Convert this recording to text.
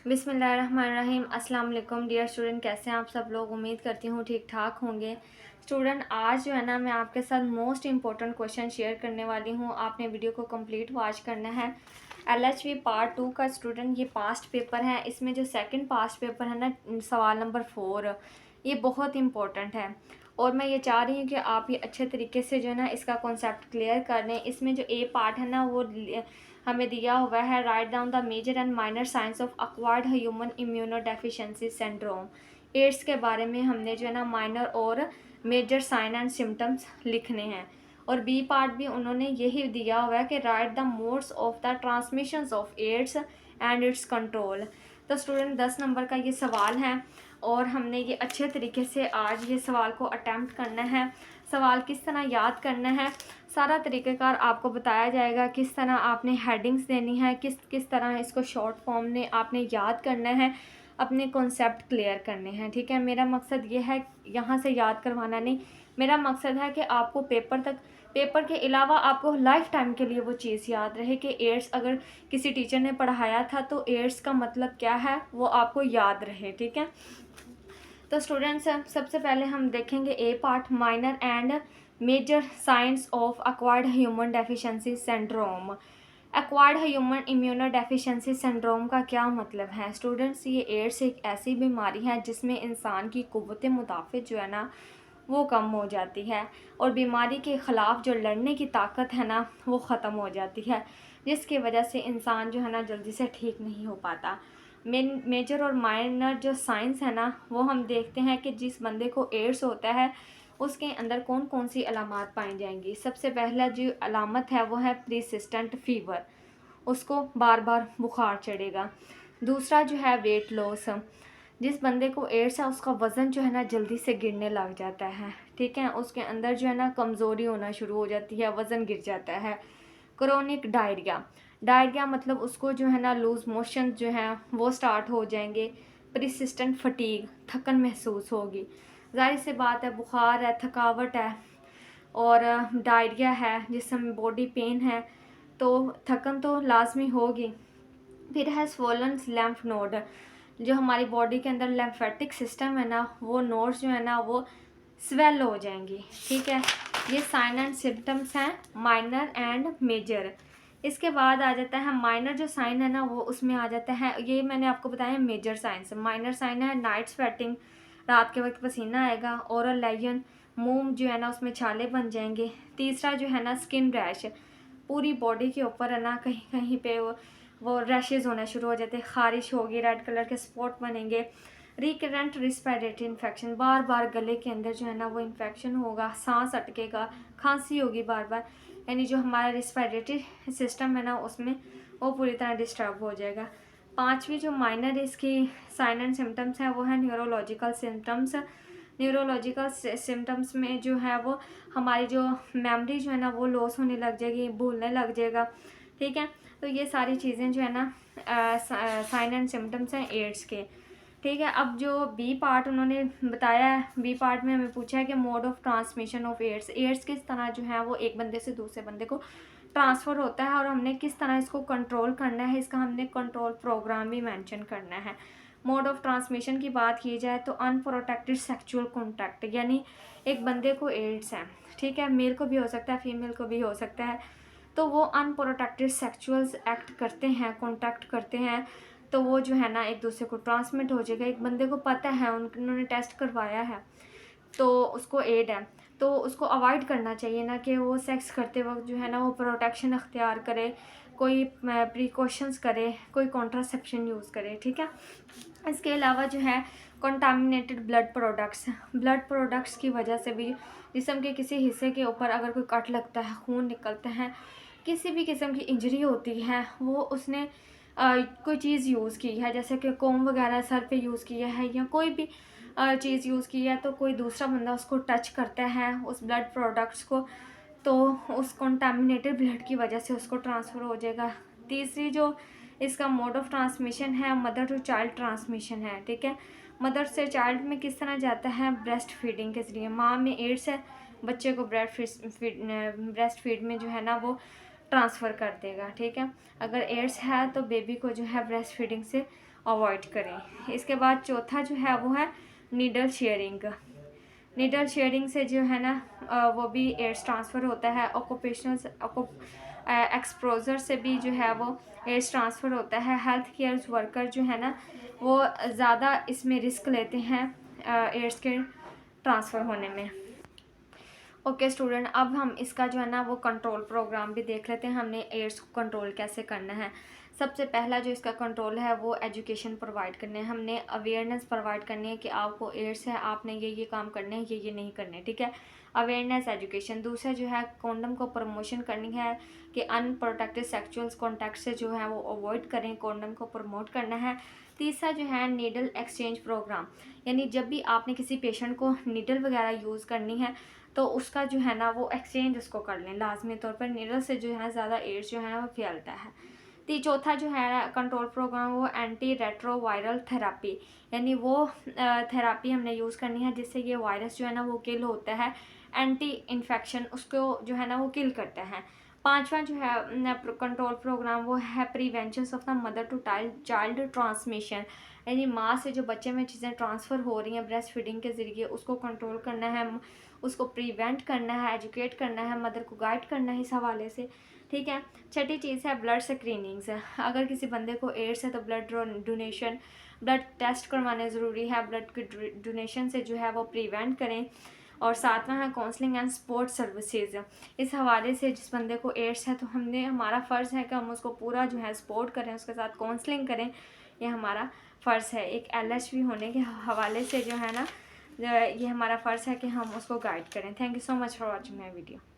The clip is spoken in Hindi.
बिस्मिल्लाहिर्रहमानिर्रहीम। अस्सलाम वालेकुम डियर स्टूडेंट, कैसे हैं आप सब लोग। उम्मीद करती हूँ ठीक ठाक होंगे। स्टूडेंट, आज जो है ना मैं आपके साथ मोस्ट इंपॉर्टेंट क्वेश्चन शेयर करने वाली हूँ। आपने वीडियो को कंप्लीट वॉच करना है। LHV पार्ट 2 का स्टूडेंट ये पास्ट पेपर है। इसमें जो सेकंड पास्ट पेपर है ना, सवाल नंबर 4, ये बहुत इंपॉर्टेंट है और मैं ये चाह रही हूँ कि आप ये अच्छे तरीके से जो है ना इसका कॉन्सेप्ट क्लियर कर लें। इसमें जो ए पार्ट है ना वो हमें दिया हुआ है, write down the major and minor signs of acquired human immunodeficiency syndrome. AIDS के बारे में हमने जो है ना माइनर और मेजर साइन एंड सिम्टम्स लिखने हैं। और बी पार्ट भी उन्होंने यही दिया हुआ है कि write the modes of the transmissions of AIDS and its control. तो स्टूडेंट 10 नंबर का ये सवाल है और हमने ये अच्छे तरीके से आज ये सवाल को अटैम्प्ट करना है। सवाल किस तरह याद करना है, सारा तरीक़ेकार आपको बताया जाएगा। किस तरह आपने हेडिंग्स देनी है, किस तरह इसको शॉर्ट फॉर्म में आपने याद करना है, अपने कॉन्सेप्ट क्लियर करने हैं। ठीक है, मेरा मकसद ये है यहाँ से याद करवाना नहीं, मेरा मकसद है कि आपको पेपर के अलावा आपको लाइफ टाइम के लिए वो चीज़ याद रहे कि एड्स अगर किसी टीचर ने पढ़ाया था तो एड्स का मतलब क्या है वो आपको याद रहे। ठीक है, तो स्टूडेंट्स सबसे पहले हम देखेंगे A part, minor and major signs of acquired human deficiency syndrome. Acquired human immunodeficiency syndrome का क्या मतलब है स्टूडेंट्स। ये एड्स एक ऐसी बीमारी है जिसमें इंसान की कुव्वत मुदाफ़त जो है ना वो कम हो जाती है और बीमारी के ख़िलाफ़ जो लड़ने की ताकत है ना वो ख़त्म हो जाती है, जिसकी वजह से इंसान जो है ना जल्दी से ठीक नहीं हो पाता। मेजर और माइनर जो साइंस है ना वो हम देखते हैं कि जिस बंदे को एड्स होता है उसके अंदर कौन कौन सी अलामात पाई जाएंगी। सबसे पहला जो अलामत है वो है प्रीसिस्टेंट फीवर, उसको बार बार बुखार चढ़ेगा। दूसरा जो है वेट लॉस, जिस बंदे को एड्स है उसका वज़न जो है ना जल्दी से गिरने लग जाता है। ठीक है, उसके अंदर जो है ना कमज़ोरी होना शुरू हो जाती है, वज़न गिर जाता है। क्रोनिक डायरिया मतलब उसको जो है ना लूज़ मोशन जो है वो स्टार्ट हो जाएंगे। परसिस्टेंट फटीग, थकन महसूस होगी। ज़ाहिर सी बात है, बुखार है, थकावट है और डायरिया है, जिसम बॉडी पेन है तो थकन तो लाजमी होगी। फिर है स्वोलन लैम्फ नोड, जो हमारी बॉडी के अंदर लैम्फेटिक सिस्टम है ना वो नोड्स जो है ना वो स्वेल हो जाएंगी। ठीक है, ये साइन एंड सिम्टम्स हैं माइनर एंड मेजर। इसके बाद आ जाता है माइनर जो साइन है ना वो उसमें आ जाता है, ये मैंने आपको बताया मेजर साइंस। माइनर साइन है नाइट स्वेटिंग, रात के वक्त पसीना आएगा। ओरल लायन, मुंह जो है ना उसमें छाले बन जाएंगे। तीसरा जो है ना स्किन रैश, पूरी बॉडी के ऊपर है ना कहीं कहीं पे वो रैशेज़ होना शुरू हो जाते हैं, ख़ारिश होगी, रेड कलर के स्पॉट बनेंगे। रिकरेंट रिस्पिरेटरी इन्फेक्शन, बार बार गले के अंदर जो है ना वो इन्फेक्शन होगा, सांस अटकेगा, खांसी होगी बार बार, यानी जो हमारा रिस्पिरेटरी सिस्टम है ना उसमें वो पूरी तरह डिस्टर्ब हो जाएगा। पांचवी जो माइनर इसकी साइन एंड सिम्टम्स हैं वो है न्यूरोलॉजिकल सिम्टम्स। न्यूरोलॉजिकल सिम्टम्स में जो है वो हमारी जो मेमोरी जो है ना वो लॉस होने लग जाएगी, भूलने लग जाएगा। ठीक है, तो ये सारी चीज़ें जो है ना साइन एंड सिम्टम्स हैं एड्स के। ठीक है, अब जो बी पार्ट उन्होंने बताया है, बी पार्ट में हमें पूछा है कि mode of transmission of AIDS किस तरह जो है वो एक बंदे से दूसरे बंदे को ट्रांसफ़र होता है और हमने किस तरह इसको कंट्रोल करना है, इसका हमने कंट्रोल प्रोग्राम भी मेंशन करना है। मोड ऑफ ट्रांसमिशन की बात की जाए तो अनप्रोटेक्टेड सेक्सुअल कॉन्टैक्ट, यानी एक बंदे को एड्स है, ठीक है, मेल को भी हो सकता है, फीमेल को भी हो सकता है, तो वो अनप्रोटेक्टेड सेक्सुअल एक्ट करते हैं, कॉन्टैक्ट करते हैं, तो वो जो है ना एक दूसरे को ट्रांसमिट हो जाएगा। एक बंदे को पता है, उन्होंने टेस्ट करवाया है तो उसको एड है, तो उसको अवॉइड करना चाहिए ना कि वो सेक्स करते वक्त जो है ना वो प्रोटेक्शन अख्तियार करे, कोई प्रिकॉशंस करे, कोई कॉन्ट्रासेप्शन यूज़ करे। ठीक है, इसके अलावा जो है कंटामिनेटेड ब्लड प्रोडक्ट्स की वजह से भी जिस्म के किसी हिस्से के ऊपर अगर कोई कट लगता है, खून निकलता है, किसी भी किस्म की इंजरी होती है, वो उसने कोई चीज़ यूज़ की है, जैसे कि कोम वगैरह सर पे यूज़ किया है या कोई भी चीज़ यूज़ की है, तो कोई दूसरा बंदा उसको टच करता है उस ब्लड प्रोडक्ट्स को, तो उस कंटामिनेटेड ब्लड की वजह से उसको ट्रांसफ़र हो जाएगा। तीसरी जो इसका मोड ऑफ ट्रांसमिशन है मदर टू चाइल्ड ट्रांसमिशन है। ठीक है, मदर से चाइल्ड में किस तरह जाता है, ब्रेस्ट फीडिंग के ज़रिए। माँ में एड्स है, बच्चे को ब्रेस्ट फीड में जो है ना वो ट्रांसफ़र कर देगा। ठीक है, अगर एड्स है तो बेबी को जो है ब्रेस्ट फीडिंग से अवॉइड करें। इसके बाद चौथा जो है वो है नीडल शेयरिंग। नीडल शेयरिंग से जो है ना वो भी एड्स ट्रांसफ़र होता है। ऑक्यूपेशनल एक्सपोजर से भी जो है वो एड्स ट्रांसफ़र होता है। हेल्थ केयर वर्कर जो है ना वो ज़्यादा इसमें रिस्क लेते हैं एड्स के ट्रांसफ़र होने में। ओके स्टूडेंट, अब हम इसका जो है ना वो कंट्रोल प्रोग्राम भी देख लेते हैं, हमने एड्स को कंट्रोल कैसे करना है। सबसे पहला जो इसका कंट्रोल है वो एजुकेशन प्रोवाइड करने है। हमने अवेयरनेस प्रोवाइड करनी है कि आपको एड्स है, आपने ये काम करने हैं, ये नहीं करने, ठीक है। Awareness education. दूसरा जो है कॉन्डम को प्रमोशन करनी है कि अनप्रोटेक्टेड सेक्सुअल कॉन्टैक्ट से जो है वो अवॉइड करें, कॉन्डम को प्रमोट करना है। तीसरा जो है नीडल एक्सचेंज प्रोग्राम, यानी जब भी आपने किसी पेशेंट को नीडल वगैरह यूज़ करनी है तो उसका जो है ना वो एक्सचेंज उसको कर लें लाजमी तौर पर। नीडल से जो है ज़्यादा एड्स जो है ना वो फैलता है। चौथा जो है कंट्रोल प्रोग्राम वो एंटी रेट्रोवायरल थेरापी, यानी वो थेरापी हमने यूज़ करनी है जिससे ये वायरस जो है ना वो किल होता है। एंटी इन्फेक्शन उसको जो है ना वो किल करता है। पांचवा जो है कंट्रोल प्रोग्राम वो है prevention of the mother to child transmission, यानी माँ से जो बच्चे में चीज़ें ट्रांसफ़र हो रही हैं ब्रेस्ट फीडिंग के ज़रिए उसको कंट्रोल करना है, उसको प्रिवेंट करना है, एजुकेट करना है, मदर को गाइड करना है इस हवाले से, ठीक है। छठी चीज़ है ब्लड स्क्रीनिंग्स। अगर किसी बंदे को एड्स है तो ब्लड टेस्ट करवाने ज़रूरी है। ब्लड के डोनेशन से जो है वो प्रिवेंट करें। और सातवां है काउंसलिंग एंड सपोर्ट सर्विसेज। इस हवाले से जिस बंदे को एड्स है तो हमारा फ़र्ज़ है कि हम उसको पूरा जो है सपोर्ट करें, उसके साथ काउंसलिंग करें, ये हमारा फ़र्ज़ है। एक LHV होने के हवाले से जो है ना ये हमारा फ़र्ज़ है कि हम उसको गाइड करें। Thank you so much for watching my video.